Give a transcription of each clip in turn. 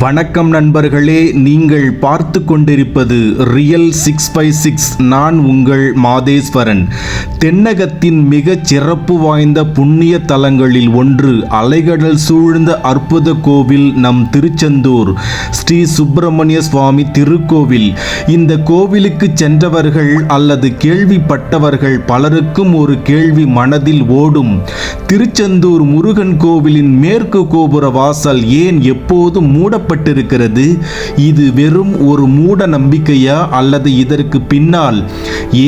வணக்கம் நண்பர்களே, நீங்கள் பார்த்து கொண்டிருப்பது ரியல் 656. நான் உங்கள் மாதேஸ்வரன். தென்னகத்தின் மிகச் சிறப்பு வாய்ந்த புண்ணிய தலங்களில் ஒன்று அலைகடல் சூழ்ந்த அற்புத கோவில் நம் திருச்செந்தூர் ஸ்ரீ சுப்பிரமணிய சுவாமி திருக்கோவில். இந்த கோவிலுக்கு சென்றவர்கள் அல்லது கேள்விப்பட்டவர்கள் பலருக்கும் ஒரு கேள்வி மனதில் ஓடும். திருச்செந்தூர் முருகன் கோவிலின் மேற்கு கோபுர வாசல் ஏன் எப்போதும் மூடப்பட்டிருக்கிறது? இது வெறும் ஒரு மூட நம்பிக்கையா அல்லது இதற்கு பின்னால்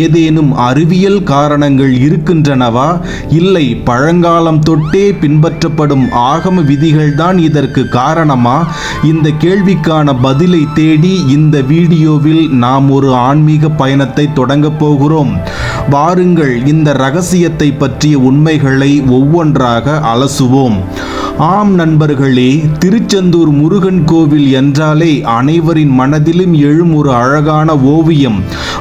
ஏதேனும் அறிவியல் காரணங்கள் இருக்கின்றனவா? இல்லை, பழங்காலம் தொட்டே பின்பற்றப்படும் ஆகம விதிகள்தான் இதற்கு காரணமா? இந்த கேள்விக்கான பதிலை தேடி இந்த வீடியோவில் நாம் ஒரு ஆன்மீக பயணத்தை தொடங்கப் போகிறோம். வாருங்கள், இந்த ரகசியத்தை பற்றிய உண்மைகளை ஒவ்வொன்றாக அலசுவோம். ஆம் நண்பர்களே, திருச்செந்தூர் முருகன் கோவில் என்றாலே அனைவரின் மனதிலும் எழும் ஒரு அழகான ஓவியம்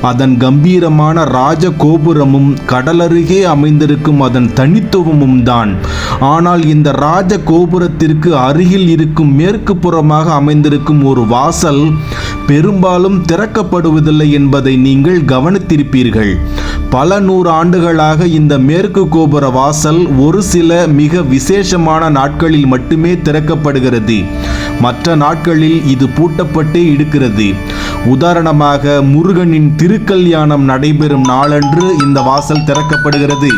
அதன் கம்பீரமான ராஜ கோபுரமும் கடலருகே அமைந்திருக்கும் அதன் தனித்துவமும் தான். ஆனால் இந்த ராஜ கோபுரத்திற்கு அருகில் இருக்கும் மேற்கு புறமாக அமைந்திருக்கும் ஒரு வாசல் பெரும்பாலும் திறக்கப்படுவதில்லை என்பதை நீங்கள் கவனித்திருப்பீர்கள். பல நூறு ஆண்டுகளாக இந்த மேற்கு கோபுர வாசல் ஒரு சில மிக விசேஷமான நாட்களில் மட்டுமே திறக்கப்படுகிறது. மற்ற நாட்களில் இது பூட்டப்பட்டே இருக்கிறது. உதாரணமாக, முருகனின் திருக்கல்யாணம் நடைபெறும் நாளன்று இந்த வாசல் திறக்கப்படுகிறது.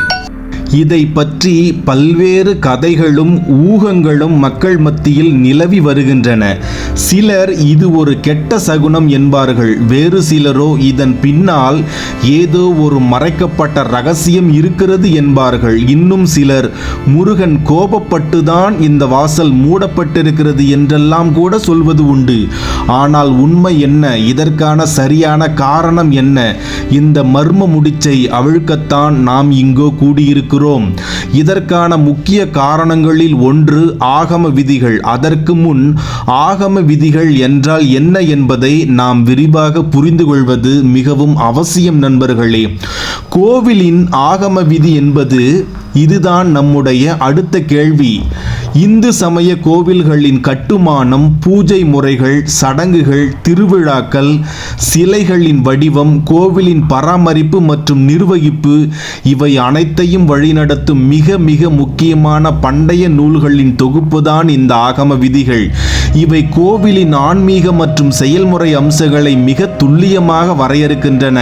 இதை பற்றி பல்வேறு கதைகளும் ஊகங்களும் மக்கள் மத்தியில் நிலவி வருகின்றன. சிலர் இது ஒரு கெட்ட சகுனம் என்பார்கள். வேறு சிலரோ இதன் பின்னால் ஏதோ ஒரு மறைக்கப்பட்ட ரகசியம் இருக்கிறது என்பார்கள். இன்னும் சிலர் முருகன் கோபப்பட்டுதான் இந்த வாசல் மூடப்பட்டிருக்கிறது என்றெல்லாம் கூட சொல்வது உண்டு. ஆனால் உண்மை என்ன? இதற்கான சரியான காரணம் என்ன? இந்த மர்ம முடிச்சை அவிழ்க்கத்தான் நாம் இங்கோ கூடியிருக்கிறோம். இதற்கான முக்கிய காரணங்களில் ஒன்று ஆகம விதிகள். அதற்கு முன் ஆகம விதிகள் என்றால் என்ன என்பதை நாம் விரிவாக புரிந்து கொள்வது மிகவும் அவசியம் நண்பர்களே. கோவிலின் ஆகம விதி என்பது இதுதான் நம்முடைய அடுத்த கேள்வி. இந்து சமய கோவில்களின் கட்டுமானம், பூஜை முறைகள், சடங்குகள், திருவிழாக்கள், சிலைகளின் வடிவம், கோவிலின் பராமரிப்பு மற்றும் நிர்வகிப்பு இவை அனைத்தையும் வழிநடத்தும் மிக மிக முக்கியமான பண்டைய நூல்களின் தொகுப்புதான் இந்த ஆகம விதிகள். இவை கோவிலின் ஆன்மீக மற்றும் செயல்முறை அம்சங்களை மிக துல்லியமாக வரையறுக்கின்றன.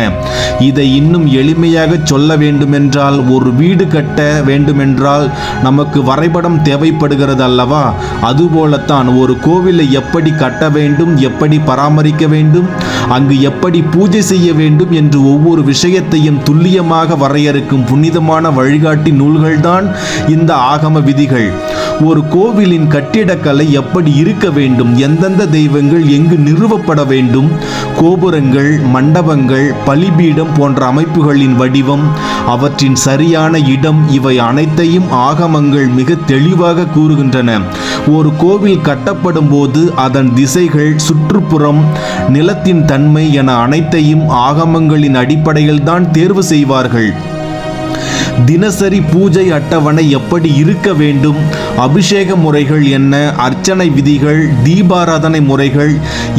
இதை இன்னும் எளிமையாக சொல்ல வேண்டுமென்றால், ஒரு வீடு கட்ட வேண்டுமென்றால் நமக்கு வரைபடம் தேவைப்படுகிறது அல்லவா? அதுபோலத்தான் ஒரு கோவிலை எப்படி கட்ட வேண்டும், எப்படி பராமரிக்க வேண்டும், அங்கு எப்படி பூஜை செய்ய வேண்டும் என்று ஒவ்வொரு விஷயத்தையும் துல்லியமாக வரையறுக்கும் புனிதமான வழிகாட்டி நூல்கள்தான் இந்த ஆகம விதிகள். ஒரு கோவிலின் கட்டிடக்கலை எப்படி இருக்க வேண்டும், எந்தெந்த தெய்வங்கள் எங்கு நிறுவப்பட வேண்டும், கோபுரங்கள், மண்டபங்கள், பலிபீடம் போன்ற அமைப்புகளின் வடிவம், அவற்றின் சரியான இடம், இவை அனைத்தையும் ஆகமங்கள் மிக தெளிவாக கூறுகின்றன. ஒரு கோவில் கட்டப்படும் போது அதன் திசைகள், சுற்றுப்புறம், நிலத்தின் தன்மை என அனைத்தையும் ஆகமங்களின் அடிப்படையில் தான் தேர்வு செய்வார்கள். தினசரி பூஜை அட்டவணை எப்படி இருக்க வேண்டும், அபிஷேக முறைகள் என்ன, அர்ச்சனை விதிகள், தீபாராதனை முறைகள்,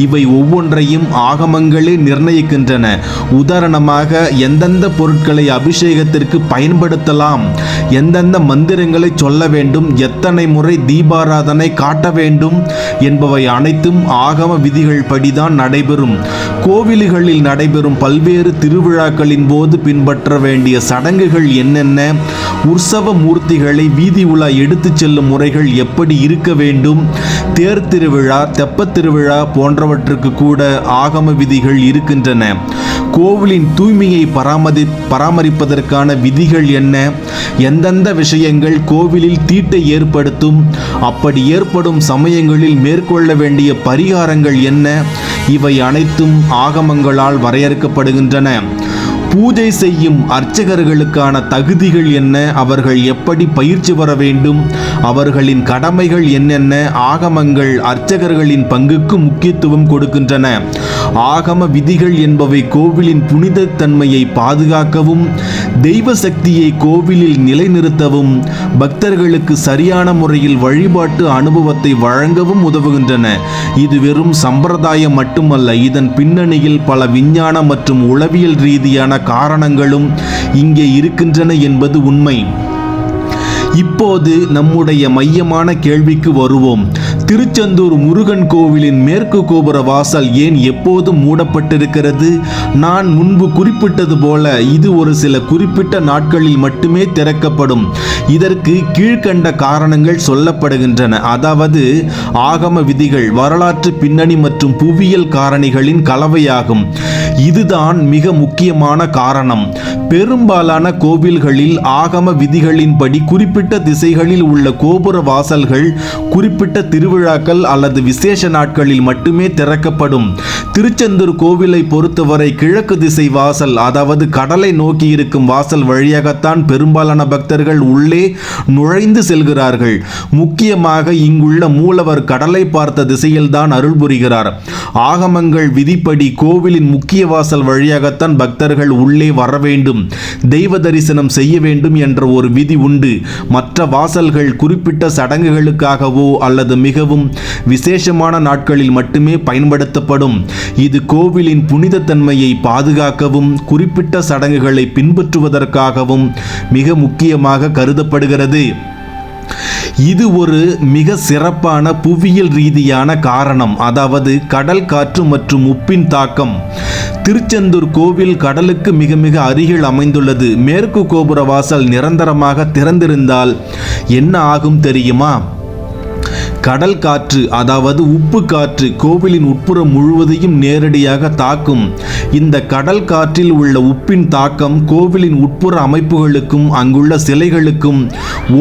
இவை ஒவ்வொன்றையும் ஆகமங்களே நிர்ணயிக்கின்றன. உதாரணமாக, எந்தெந்த பொருட்களை அபிஷேகத்திற்கு பயன்படுத்தலாம், எந்தெந்த மந்திரங்களை சொல்ல வேண்டும், எத்தனை முறை தீபாராதனை காட்ட வேண்டும் என்பவை அனைத்தும் ஆகம விதிகள் படிதான் நடைபெறும். கோவில்களில் நடைபெறும் பல்வேறு திருவிழாக்களின் போது பின்பற்ற வேண்டிய சடங்குகள் என்னென்ன, உற்சவ மூர்த்திகளை வீதி உலா எடுத்துச் செல்லும் முறைகள் எப்படி இருக்க வேண்டும், தேர் திருவிழா, தெப்பத் திருவிழா போன்றவற்றுக்கு கூட ஆகம விதிகள் இருக்கின்றன. கோவிலின் தூய்மையை பராமரிப்பதற்கான விதிகள் என்ன, எந்தெந்த விஷயங்கள் கோவிலில் தீட்டை ஏற்படுத்தும், அப்படி ஏற்படும் சமயங்களில் மேற்கொள்ள வேண்டிய பரிகாரங்கள் என்ன, இவை அனைத்தும் ஆகமங்களால் வரையறுக்கப்படுகின்றன. பூஜை செய்யும் அர்ச்சகர்களுக்கான தகுதிகள் என்ன, அவர்கள் எப்படி பயிற்சி பெற வேண்டும், அவர்களின் கடமைகள் என்னென்ன, ஆகமங்கள் அர்ச்சகர்களின் பங்குக்கு முக்கியத்துவம் கொடுக்கின்றன. ஆகம விதிகள் என்பவை கோவிலின் புனிதத்தன்மையை பாதுகாக்கவும் தெய்வ சக்தியை கோவிலில் நிலைநிறுத்தவும் பக்தர்களுக்கு சரியான முறையில் வழிபாட்டு அனுபவத்தை வழங்கவும் உதவுகின்றன. இது வெறும் சம்பிரதாயம் மட்டுமல்ல, இதன் பின்னணியில் பல விஞ்ஞான மற்றும் உளவியல் ரீதியான காரணங்களும் இங்கே இருக்கின்றன என்பது உண்மை. இப்போது நம்முடைய மையமான கேள்விக்கு வருவோம். திருச்செந்தூர் முருகன் கோவிலின் மேற்கு கோபுர வாசல் ஏன் எப்போதும் மூடப்பட்டிருக்கிறது? நான் முன்பு குறிப்பிட்டது போல இது ஒரு சில குறிப்பிட்ட நாட்களில் மட்டுமே திறக்கப்படும். இதற்கு கீழ்க்கண்ட காரணங்கள் சொல்லப்படுகின்றன. அதாவது ஆகம விதிகள், வரலாற்று பின்னணி மற்றும் புவியியல் காரணிகளின் கலவையாகும். இதுதான் மிக முக்கியமான காரணம். பெரும்பாலான கோவில்களில் ஆகம விதிகளின்படி குறிப்பிட்ட திசைகளில் உள்ள கோபுர வாசல்கள் குறிப்பிட்ட திருவிழாக்கள் அல்லது விசேஷ நாட்களில் மட்டுமே திறக்கப்படும். திருச்செந்தூர் கோவிலை பொறுத்தவரை கிழக்கு திசை வாசல், அதாவது கடலை நோக்கி இருக்கும் வாசல் வழியாகத்தான் பெரும்பாலான பக்தர்கள் உள்ளே நுழைந்து செல்கிறார்கள். முக்கியமாக இங்குள்ள மூலவர் கடலை பார்த்த திசையில்தான் அருள் புரிகிறார். ஆகமங்கள் விதிப்படி கோவிலின் முக்கிய வாசல் வழியாகத்தான் பக்தர்கள் உள்ளே வர வேண்டும், தெய்வ தரிசனம் செய்ய வேண்டும் என்ற ஒரு விதி உண்டு. மற்ற வாசல்கள் குறிப்பிட்ட சடங்குகளுக்காகவோ அல்லது மிகவும் விசேஷமான நாட்களில் மட்டுமே பயன்படுத்தப்படும். இது கோவிலின் புனித தன்மையை பாதுகாக்கவும் குறிப்பிட்ட சடங்குகளை பின்பற்றுவதற்காகவும் மிக முக்கியமாக கருதப்படுகிறது. இது ஒரு மிக சிறப்பான புவியியல் ரீதியான காரணம், அதாவது கடல் காற்று மற்றும் உப்பின் தாக்கம். திருச்செந்தூர் கோவில் கடலுக்கு மிக மிக அருகில் அமைந்துள்ளது. மேற்கு கோபுர வாசல் நிரந்தரமாக திறந்திருந்தால் என்ன ஆகும் தெரியுமா? கடல் காற்று, அதாவது உப்பு காற்று கோவிலின் உட்புறம் முழுவதையும் நேரடியாக தாக்கும். இந்த கடல் காற்றில் உள்ள உப்பின் தாக்கம் கோவிலின் உட்புற அமைப்புகளுக்கும் அங்குள்ள சிலைகளுக்கும்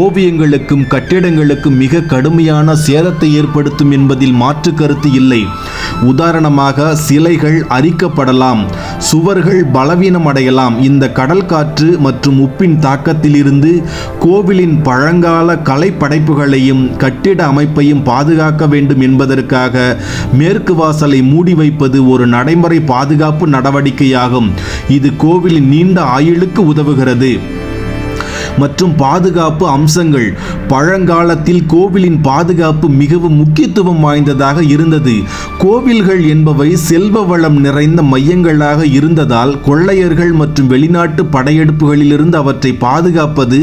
ஓவியங்களுக்கும் கட்டிடங்களுக்கும் மிக கடுமையான சேதத்தை ஏற்படுத்தும் என்பதில் மாற்று கருத்து இல்லை. உதாரணமாக, சிலைகள் அரிக்கப்படலாம், சுவர்கள் பலவீனமடையலாம். இந்த கடல் காற்று மற்றும் உப்பின் தாக்கத்திலிருந்து கோவிலின் பழங்கால கலை படைப்புகளையும் கட்டிட அமைப்பையும் பாதுகாக்க வேண்டும் என்பதற்காக மேற்கு வாசலை மூடி வைப்பது ஒரு நடைமுறை பாதுகாப்பு நடவடிக்கையாகும். இது கோவிலின் நீண்ட ஆயுளுக்கு உதவுகிறது. மற்றும் பாதுகாப்பு அம்சங்கள். பழங்காலத்தில் கோவிலின் பாதுகாப்பு மிகவும் முக்கியத்துவம் வாய்ந்ததாக இருந்தது. கோவில்கள் என்பவை செல்வ வளம் நிறைந்த மையங்களாக இருந்ததால் கொள்ளையர்கள் மற்றும் வெளிநாட்டு படையெடுப்புகளிலிருந்து அவற்றை பாதுகாப்பது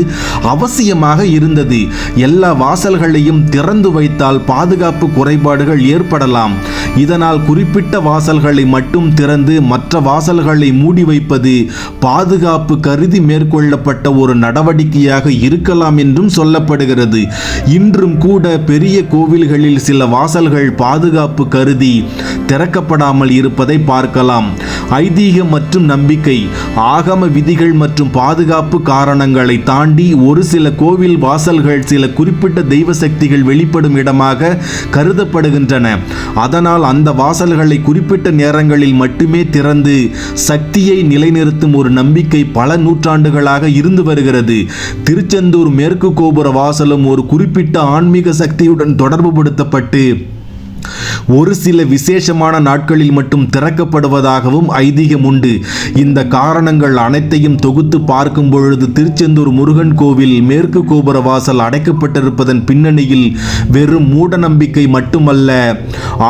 அவசியமாக இருந்தது. எல்லா வாசல்களையும் திறந்து வைத்தால் பாதுகாப்பு குறைபாடுகள் ஏற்படலாம். இதனால் குறிப்பிட்ட வாசல்களை மட்டும் திறந்து மற்ற வாசல்களை மூடி வைப்பது பாதுகாப்பு கருதி மேற்கொள்ளப்பட்ட ஒரு நடவடிக்கையாக இருக்கலாம் என்றும் சொல்லப்படுகிறது. இன்றும் கூட பெரிய கோவில்களில் சில வாசல்கள் பாதுகாப்பு கருதி திறக்கப்படாமல் இருப்பதை பார்க்கலாம். ஐதீகம் மற்றும் நம்பிக்கை. ஆகம விதிகள் மற்றும் பாதுகாப்பு காரணங்களை தாண்டி ஒரு சில கோவில் வாசல்கள் சில குறிப்பிட்ட தெய்வ சக்திகள் வெளிப்படும் இடமாக கருதப்படுகின்றன. அதனால் அந்த வாசல்களை குறிப்பிட்ட நேரங்களில் மட்டுமே திறந்து சக்தியை நிலைநிறுத்தும் ஒரு நம்பிக்கை பல நூற்றாண்டுகளாக இருந்து வருகிறது. திருச்செந்தூர் மேற்கு கோபுர வாசலும் ஒரு குறிப்பிட்ட ஆன்மீக சக்தியுடன் தொடர்புபடுத்தப்பட்டு ஒரு சில விசேஷமான நாட்களில் மட்டும் திறக்கப்படுவதாகவும் ஐதீகம் உண்டு. இந்த காரணங்கள் அனைத்தையும் தொகுத்து பார்க்கும் பொழுது திருச்செந்தூர் முருகன் கோவில் மேற்கு கோபுர வாசல் அடைக்கப்பட்டிருப்பதன் பின்னணியில் வெறும் மூட நம்பிக்கை மட்டுமல்ல,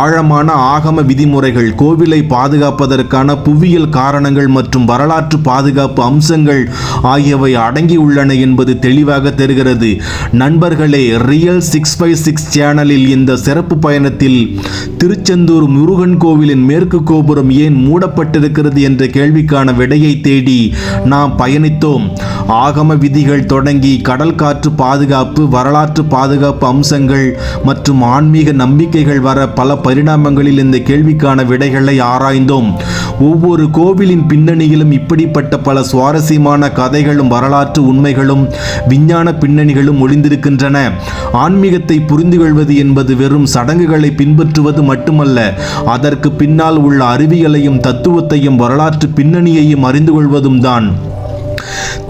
ஆழமான ஆகம விதிமுறைகள், கோவிலை பாதுகாப்பதற்கான புவியியல் காரணங்கள் மற்றும் வரலாற்று பாதுகாப்பு அம்சங்கள் ஆகியவை அடங்கியுள்ளன என்பது தெளிவாக தெரிகிறது. நண்பர்களே, ரியல் 656 சேனலில் இந்த சிறப்பு பயணத்தில் திருச்செந்தூர் முருகன் கோவிலின் மேற்கு கோபுரம் ஏன் மூடப்பட்டிருக்கிறது என்ற கேள்விக்கான விடையை தேடி நாம் பயணித்தோம். ஆகம விதிகள் தொடங்கி கடல் காற்று பாதுகாப்பு, வரலாற்று பாதுகாப்பு அம்சங்கள் மற்றும் ஆன்மீக நம்பிக்கைகள் வர பல பரிணாமங்களில் இந்த கேள்விக்கான விடைகளை ஆராய்ந்தோம். ஒவ்வொரு கோவிலின் பின்னணியிலும் இப்படிப்பட்ட பல சுவாரஸ்யமான கதைகளும் வரலாற்று உண்மைகளும் விஞ்ஞான பின்னணிகளும் ஒளிந்திருக்கின்றன. ஆன்மீகத்தை புரிந்து கொள்வது என்பது வெறும் சடங்குகளை பின்பற்றுவது மட்டுமல்ல, அதற்கு பின்னால் உள்ள அறிவியலையும் தத்துவத்தையும் வரலாற்று பின்னணியையும் அறிந்து கொள்வதும் தான்.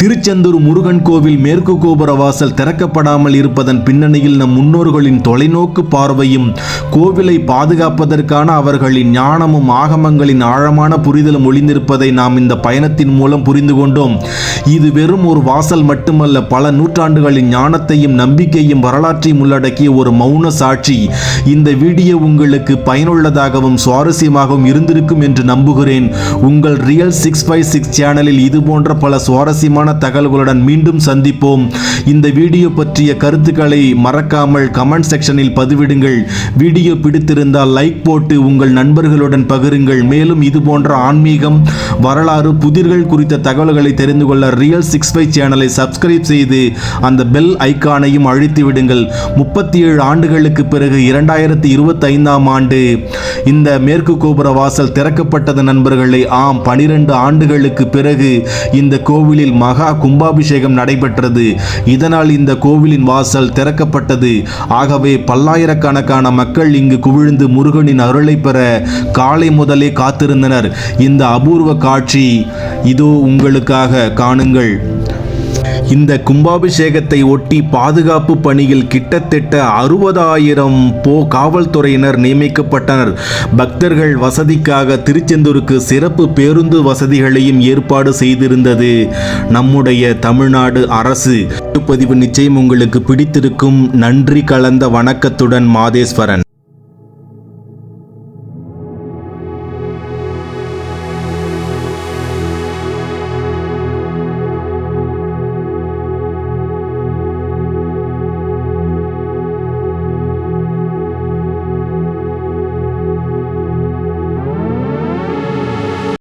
திருச்செந்தூர் முருகன் கோவில் மேற்கு கோபுர வாசல் திறக்கப்படாமல் இருப்பதன் பின்னணியில் நம் முன்னோர்களின் தொலைநோக்கு பார்வையும் கோவிலை பாதுகாப்பதற்கான அவர்களின் ஞானமும் ஆகமங்களின் ஆழமான புரிதலும் ஒளிந்திருப்பதை நாம் இந்த பயணத்தின் மூலம் புரிந்து கொண்டோம். இது வெறும் ஒரு வாசல் மட்டுமல்ல, பல நூற்றாண்டுகளின் ஞானத்தையும் நம்பிக்கையும் வரலாற்றையும் உள்ளடக்கிய ஒரு மௌன சாட்சி. இந்த வீடியோ உங்களுக்கு பயனுள்ளதாகவும் சுவாரஸ்யமாகவும் இருந்திருக்கும் என்று நம்புகிறேன். உங்கள் ரியல் 656 சேனலில் இது போன்ற பல சுவாரஸ்யமான தகவல்களுடன் மீண்டும் சந்திப்போம். இந்த வீடியோ பற்றிய கருத்துக்களை மறக்காமல் கமெண்ட் செக்ஷனில் பதிவிடுங்கள். வீடியோ பிடித்திருந்தால் லைக் போட்டு உங்கள் நண்பர்களுடன் பகிருங்கள். மேலும் இது போன்ற ஆன்மீகம், வரலாறு, புதிர்கள் குறித்த தகவல்களை தெரிந்து கொள்ள ரியல் 65 சேனலை சப்ஸ்கிரைப் செய்து அந்த பெல் ஐக்கானையும் அழுத்தி விடுங்கள். 37 ஆண்டுகளுக்கு பிறகு 2025ஆம் ஆண்டு இந்த மேற்கு கோபுர வாசல் திறக்கப்பட்டது நண்பர்களே. ஆம், 12 ஆண்டுகளுக்கு பிறகு இந்த கோவிலில் மகா கும்பாபிஷேகம் நடைபெற்றது. இதனால் இந்த கோவிலின் வாசல் திறக்கப்பட்டது. ஆகவே பல்லாயிரக்கணக்கான மக்கள் இங்கு குவிழ்ந்து முருகனின் அருளை பெற காலை முதலே காத்திருந்தனர். இந்த அபூர்வ காட்சி இதோ உங்களுக்காக காணுங்கள். இந்த கும்பாபிஷேகத்தை ஒட்டி பாதுகாப்பு பணியில் கிட்டத்தட்ட 60,000 காவல்துறையினர் நியமிக்கப்பட்டனர். பக்தர்கள் வசதிக்காக திருச்செந்தூருக்கு சிறப்பு பேருந்து வசதிகளையும் ஏற்பாடு செய்திருந்தது நம்முடைய தமிழ்நாடு அரசு. பதிவு நிச்சயம் உங்களுக்கு பிடித்திருக்கும். நன்றி கலந்த வணக்கத்துடன் மாதேஸ்வரன்.